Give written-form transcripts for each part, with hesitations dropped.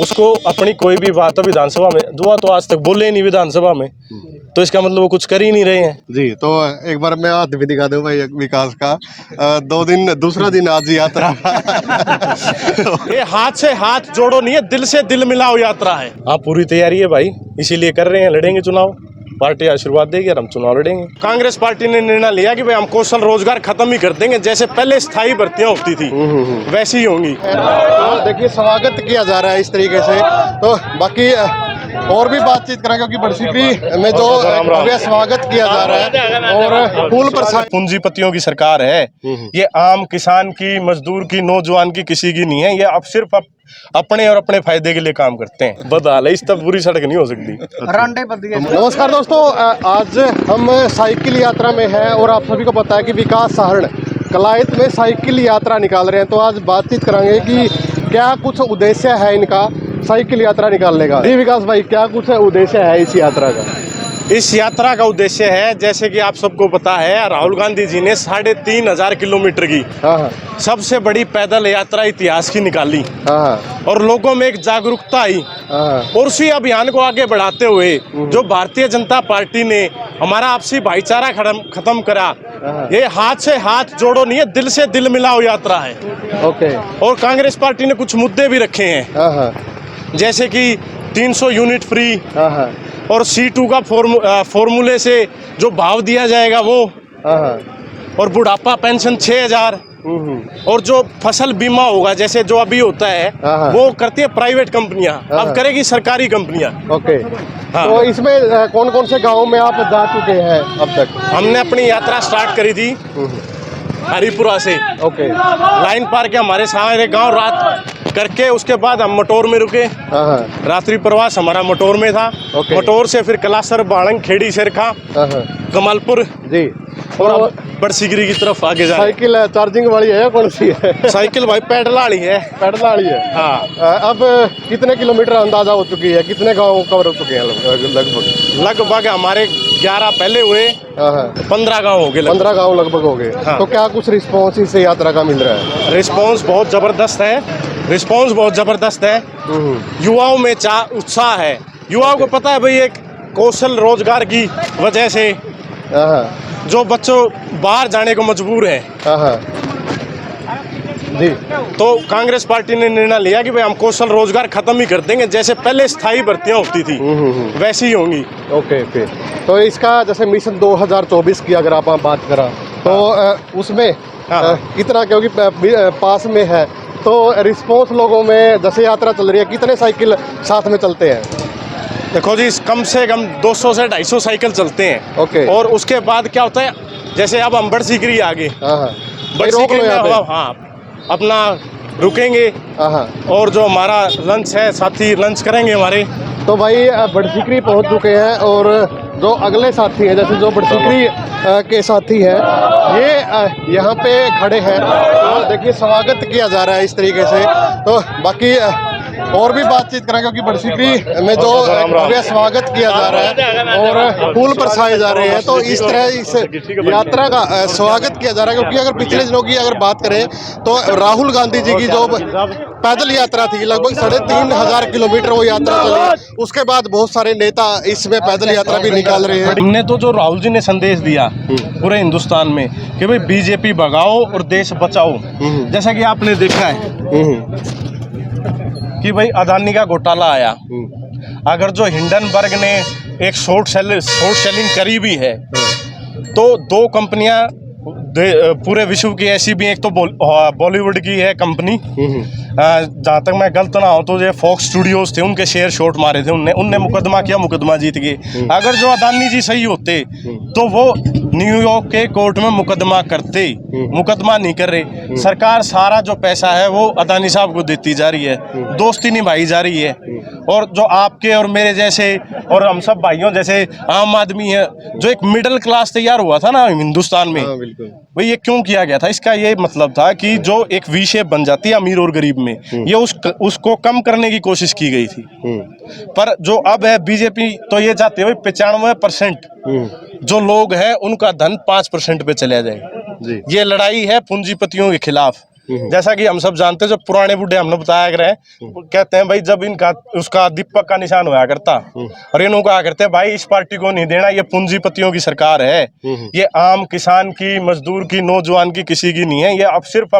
उसको अपनी कोई भी बात तो विधानसभा में दुआ तो आज तक बोले ही नहीं विधानसभा में, तो इसका मतलब वो कुछ कर ही नहीं रहे हैं जी। तो एक बार मैं हाथ भी दिखा दूं भाई विकास का। 2 दिन दूसरा दिन आज यात्रा ये हाथ से हाथ जोड़ो नहीं है, दिल से दिल मिलाओ यात्रा है। हाँ पूरी तैयारी है भाई, इसीलिए कर रहे हैं, लड़ेंगे चुनाव, पार्टी आशीर्वाद देगी और हम चुनाव लड़ेंगे। कांग्रेस पार्टी ने निर्णय लिया कि भाई हम कौशल रोजगार खत्म ही कर देंगे, जैसे पहले स्थायी भर्तियां होती थी वैसी ही होंगी। तो देखिए स्वागत किया जा रहा है इस तरीके से। तो बाकी और भी बातचीत करेंगे क्योंकि बड़सिकरी में जो भव्य स्वागत किया जा रहा है और फूल प्रसाद। पूंजीपतियों की सरकार है ये, आम किसान की, मजदूर की, नौजवान की किसी की नहीं है। ये अब सिर्फ अपने और अपने फायदे के लिए काम करते हैं। बदहाल है, इस तब बुरी सड़क नहीं हो सकती। नमस्कार दोस्तों, आज हम साइकिल यात्रा में हैं और आप सभी को पता है कि विकास सहरण कलायत में साइकिल यात्रा निकाल रहे हैं। तो आज बातचीत करेंगे कि क्या कुछ उद्देश्य है इनका साइकिल यात्रा निकालने का। जी विकास भाई, क्या कुछ उद्देश्य है इस यात्रा का? इस यात्रा का उद्देश्य है, जैसे कि आप सबको पता है, राहुल गांधी जी ने 3,500 किलोमीटर की सबसे बड़ी पैदल यात्रा इतिहास की निकाली और लोगों में एक जागरूकता आई और उसी अभियान को आगे बढ़ाते हुए जो भारतीय जनता पार्टी ने हमारा आपसी भाईचारा खत्म करा, ये हाथ से हाथ जोड़ो नहीं है, दिल से दिल मिलाओ यात्रा है। ओके। और कांग्रेस पार्टी ने कुछ मुद्दे भी रखे हैं, जैसे कि 300 यूनिट फ्री और C2 का फॉर्मूले से जो भाव दिया जाएगा वो, और बुढ़ापा पेंशन 6,000 और जो फसल बीमा होगा जैसे जो अभी होता है वो करती है प्राइवेट कंपनियां, अब करेगी सरकारी कंपनियां। ओके। तो इसमें कौन कौन से गाँव में आप जा चुके हैं अब तक? हमने अपनी यात्रा स्टार्ट करी थी हरिपुरा से। ओके। लाइन पार के हमारे सारे गांव रात करके उसके बाद हम मटोर में रुके। रात्रि प्रवास हमारा मटोर में था। मटोर से फिर कलासर, बाड़ंग, खेड़ी, शेरखा, कमालपुर जी और बड़सिकरी की तरफ आगे जा। साइकिल चार्जिंग वाली है या कौन सी है? साइकिल भाई पैडल वाली है। पैडल वाली है। हाँ। अब कितने किलोमीटर अंदाजा हो चुकी है, कितने गाँव कवर हो चुके हैं लगभग हमारे 11 पहले हुए, 15 गाँव हो गए। 15 गाँव लगभग हो गए। तो क्या कुछ रिस्पॉन्स इस यात्रा का मिल रहा है? रिस्पॉन्स बहुत जबरदस्त है। युवाओं में उत्साह है। युवाओं को पता है भाई एक कौशल रोजगार की वजह से जो बच्चों बाहर जाने को मजबूर है जी। तो कांग्रेस पार्टी ने निर्णय लिया कि भाई हम कौशल रोजगार खत्म ही कर देंगे, जैसे पहले स्थायी भर्तियां होती थी वैसी ही होंगी। ओके। तो इसका जैसे मिशन 2024 की अगर आप बात करा तो उसमें कितना, क्योंकि पास में है, तो रिस्पॉन्स लोगों में जैसे यात्रा चल रही है कितने साइकिल साथ में चलते हैं? देखो जी, कम से कम 200 से 250 साइकिल चलते हैं। ओके। और उसके बाद क्या होता है, जैसे अब हम बड़सिकरी आगे, बड़सिकरी में अपना रुकेंगे और जो हमारा लंच है, साथी लंच करेंगे हमारे। तो भाई बड़सिकरी पहुंच चुके हैं और जो अगले साथी हैं, जैसे जो बड़सिकरी के साथी हैं, ये यहाँ पे खड़े हैं। तो देखिए स्वागत किया जा रहा है इस तरीके से। तो बाकी और भी बातचीत करेंगे क्योंकि बड़सिकरी में जो भव्य स्वागत किया जा रहा है और फूल बरसाए जा रहे हैं, तो इस तरह इस यात्रा का स्वागत किया जा रहा है। क्योंकि अगर पिछले दिनों की अगर बात करें तो राहुल गांधी जी की जो पैदल यात्रा थी, लगभग 3,500 किलोमीटर वो यात्रा चली। उसके बाद बहुत सारे नेता इसमें पैदल यात्रा भी निकाल रहे हैं। हमने तो जो राहुल जी ने संदेश दिया पूरे हिंदुस्तान में कि भाई बीजेपी भगाओ और देश बचाओ, जैसा कि आपने देखा है कि भाई अदानी का घोटाला आया, अगर जो हिंडनबर्ग ने एक शॉर्ट सेलिंग करी भी है, तो 2 कंपनियां पूरे विश्व की ऐसी भी, एक तो बॉलीवुड की है कंपनी, जहाँ तक मैं गलत ना हो तो ये फॉक्स स्टूडियोज थे, उनके शेयर शॉर्ट मारे थे उनने मुकदमा किया, मुकदमा जीत गए। अगर जो अदानी जी सही होते तो वो न्यूयॉर्क के कोर्ट में मुकदमा करते, मुकदमा नहीं कर रहे। सरकार सारा जो पैसा है वो अदानी साहब को देती जा रही है, दोस्ती निभाई जा रही है। और जो आपके और मेरे जैसे और हम सब भाइयों जैसे आम आदमी है, जो एक मिडिल क्लास तैयार हुआ था ना हिंदुस्तान में, भाई ये क्यों किया गया था? इसका ये मतलब था कि जो एक वी शेप बन जाती है अमीर और गरीब में, ये उसको कम करने की कोशिश की गई थी। पर जो अब है बीजेपी, तो ये चाहते हुए 95% जो लोग हैं उनका धन 5% पे चला जाए। ये लड़ाई है पूंजीपतियों के खिलाफ। जैसा कि हम सब जानते हैं, जो पुराने बूढ़े हमने बताया कर रहे हैं, कहते हैं भाई जब इनका उसका दीपक का निशान होया करता और इन्हों कहा करते हैं भाई इस पार्टी को नहीं देना, ये पूंजीपतियों की सरकार है, ये आम किसान की, मजदूर की, नौजवान की, किसी की नहीं है, ये अब सिर्फ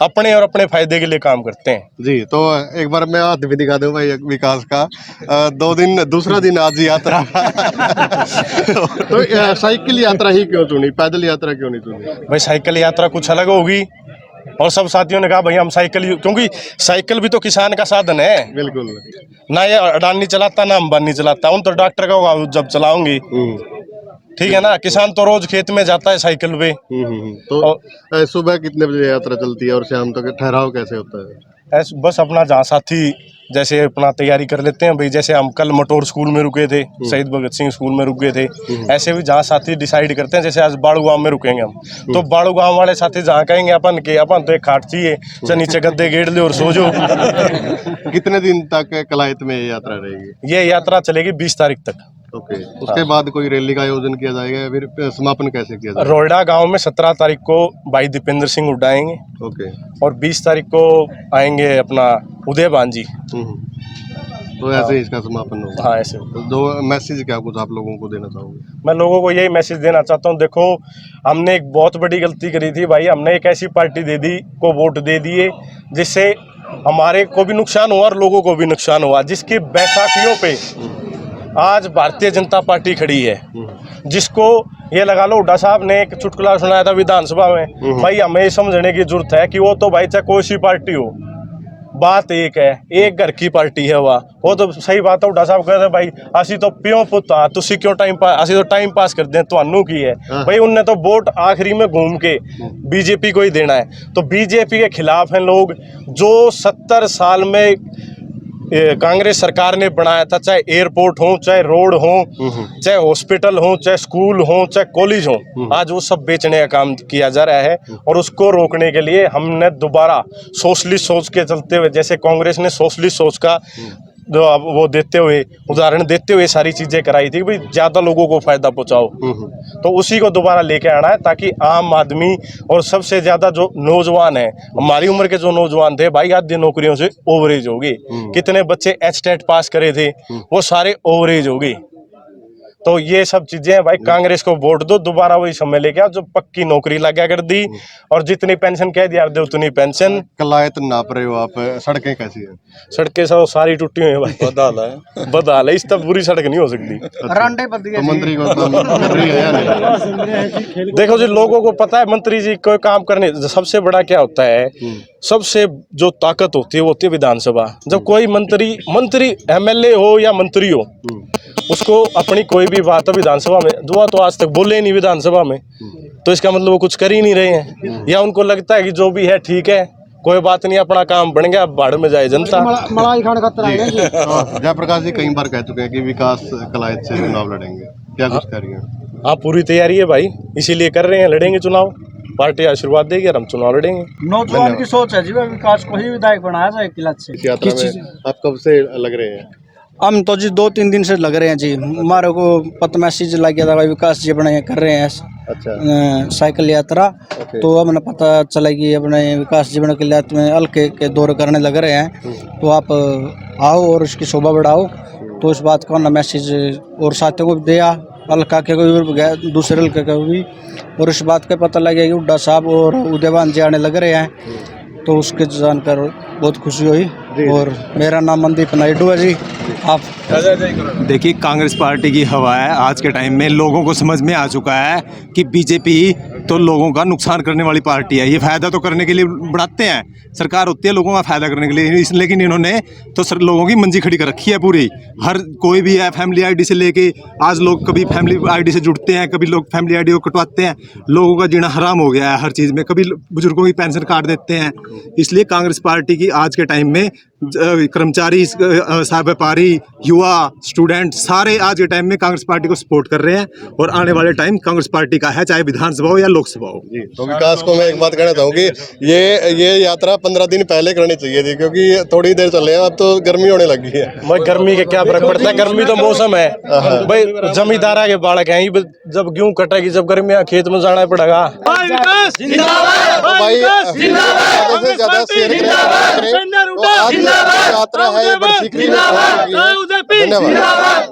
अपने और अपने फायदे के लिए काम करते हैं। जी, तो एक बार मैं हाथ भी दिखा दूं भाई विकास का। दूसरा दिन आज यात्रा तो साइकिल यात्रा ही क्यों चुनी, पैदल यात्रा क्यों नहीं चुनी? भाई साइकिल यात्रा कुछ अलग होगी और सब साथियों ने कहा भाई हम साइकिल, क्योंकि साइकिल भी तो किसान का साधन है। बिल्कुल, ना ये अडानी चलाता ना अंबानी चलाता, उन तो डॉक्टर का होगा जब चलाऊंगी, ठीक है ना। किसान तो रोज खेत में जाता है साइकिल पे। तो सुबह कितने बजे यात्रा चलती है और शाम तक ठहराव कैसे होता है? बस अपना जहाँ साथी जैसे अपना तैयारी कर लेते हैं भाई, जैसे हम कल मटोर स्कूल में रुके थे, शहीद भगत सिंह स्कूल में रुक गए थे, ऐसे भी जहाँ साथी डिसाइड करते हैं, जैसे आज बाड़ू गांव में रुकेंगे हम, तो बाड़ू गांव वाले साथी जहाँ कहेंगे अपन के अपन तो एक खाट चाहिए, चल नीचे गद्दे गेड़ ले और सो जाओ। कितने दिन तक कलायत में ये यात्रा रहेगी? ये यात्रा चलेगी 20 तारीख तक। ओके, उसके बाद कोई रैली का आयोजन किया जाएगा या फिर समापन कैसे किया जाएगा? रोहड़ा गांव में 17 तारीख को भाई दीपेंद्र सिंह उड़ाएंगे। ओके, और 20 तारीख को आएंगे अपना उदय बांजी। तो ऐसे ही इसका समापन होगा। हाँ, ऐसे। तो दो मैसेज क्या कुछ आप लोगों को देना चाहोगे? मैं लोगों को यही मैसेज देना चाहता हूँ, देखो हमने एक बहुत बड़ी गलती करी थी भाई, हमने एक ऐसी पार्टी दे दी को वोट दे दिए जिससे हमारे को भी नुकसान हुआ और लोगों को भी नुकसान हुआ, जिसकी बैसाखियों पे आज भारतीय जनता पार्टी खड़ी है, जिसको ये लगा लो हुड्डा साहब ने एक चुटकुला सुनाया था विधानसभा में, भाई हमें ये समझने की जरूरत है कि वो तो भाई चाहे कोई सी पार्टी हो, बात एक है, एक घर की पार्टी है वो तो सही बात है। हुड्डा साहब कहते भाई असी तो प्यों पुत हाँ, तुसी क्यों टाइम पास, असी तो टाइम पास कर दें तुहानू की है भाई। उनने तो वोट आखिरी में घूम के बीजेपी को ही देना है, तो बीजेपी के खिलाफ हैं लोग जो 70 साल में कांग्रेस सरकार ने बनाया था, चाहे एयरपोर्ट हो, चाहे रोड हो, चाहे हॉस्पिटल हो, चाहे स्कूल हो, चाहे कॉलेज हो, आज वो सब बेचने का काम किया जा रहा है। और उसको रोकने के लिए हमने दोबारा सोशलिस्ट सोच के चलते हुए, जैसे कांग्रेस ने सोशलिस्ट सोच का जो वो देते हुए उदाहरण देते हुए सारी चीजें कराई थी भाई ज्यादा लोगों को फायदा पहुंचाओ, तो उसी को दोबारा लेके आना है, ताकि आम आदमी और सबसे ज्यादा जो नौजवान है, हमारी उम्र के जो नौजवान थे भाई, आधी नौकरियों से ओवरेज हो गई, कितने बच्चे एचटेट पास करे थे वो सारे ओवरेज हो गई। तो ये सब चीजें हैं भाई, कांग्रेस को वोट दो, दोबारा वही समय लेके आओ जो पक्की नौकरी लगा कर दी, और जितनी पेंशन कह दिया दे उतनी पेंशन। कलायत नाप रहे हो आप, सड़कें कैसी हैं? सड़कें सब सारी टूटी हुई है भाई, बदहाल है, इस तब बुरी सड़क नहीं हो सकती। तो मंत्री को मंत्री है या नहीं? देखो जी, लोगों को पता है मंत्री जी कोई काम करने, सबसे बड़ा क्या होता है, सबसे जो ताकत होती है वो होती है विधानसभा। जब कोई मंत्री एमएलए हो या मंत्री हो, उसको अपनी कोई भी बात है विधानसभा में, दुआ तो आज तक बोले नहीं विधानसभा में, तो इसका मतलब वो कुछ कर ही नहीं रहे हैं, या उनको लगता है कि जो भी है ठीक है, कोई बात नहीं, अपना काम बन गया, भाड़ में जाए जनता। जयप्रकाश जी कई बार कह चुके हैं कि विकास कलायत से चुनाव लड़ेंगे, क्या कुछ कह रही है? हाँ, पूरी तैयारी है भाई, इसीलिए कर रहे हैं, लड़ेंगे चुनाव, पार्टी आशीर्वाद देगी और हम चुनाव लड़ेंगे। नौजवान की सोच है जी, विकास को ही विधायक बनाया जाए किलत से। इस यात्रा में आप कब से लग रहे हैं? हम तो जी 2-3 दिन से लग रहे हैं जी, हमारे को पता मैसेज लग गया था भाई विकास जी अपने कर रहे हैं साइकिल यात्रा, तो हमने पता चला कि अपने विकास जी बने किलत में हल्के के दौरे करने लग रहे हैं, तो आप आओ और इसकी शोभा बढ़ाओ। तो इस बात का मैसेज और साथियों को भी दिया, हल्का के कोई गया, दूसरे हल्के का भी, और इस बात का पता लग गया कि हुड्डा साहब और उदयवान जी आने लग रहे हैं, तो उसके जानकर बहुत खुशी हुई। और मेरा नाम मनदीप नायडू है जी। आप देखिए, कांग्रेस पार्टी की हवा है आज के टाइम में, लोगों को समझ में आ चुका है कि बीजेपी तो लोगों का नुकसान करने वाली पार्टी है। ये फायदा तो करने के लिए बढ़ाते हैं, सरकार होती है लोगों का फायदा करने के लिए, लेकिन इन्होंने तो लोगों की मंजी खड़ी कर रखी है पूरी। हर कोई भी है फैमिली आईडी से लेके, आज लोग कभी फैमिली आईडी से जुड़ते हैं, कभी लोग फैमिली आईडी को कटवाते हैं, लोगों का जीना हराम हो गया है हर चीज़ में, कभी बुजुर्गों की पेंशन काट देते हैं। इसलिए कांग्रेस पार्टी की आज के टाइम में कर्मचारी, व्यापारी, युवा, स्टूडेंट सारे आज के टाइम में कांग्रेस पार्टी को सपोर्ट कर रहे हैं, और आने वाले टाइम कांग्रेस पार्टी का है, चाहे विधानसभा हो या लोकसभा हो। जी, तो विकास को मैं एक बात कहना चाहूँगी, ये यात्रा 15 दिन पहले करनी चाहिए थी, क्योंकि थोड़ी देर चले हैं, अब तो गर्मी होने लगी है। भाई गर्मी के क्या फर्क पड़ता है, गर्मी तो मौसम है भाई, जमींदारा के बालक हैं, जब गेहूं कटेगी, जब गर्मियाँ खेत में जाना पड़ेगा। भाई ज़्यादा से ज़्यादा शेयर करें। तो आज यात्रा है ये बरसीकरी में पहुंच चुकी है। धन्यवाद।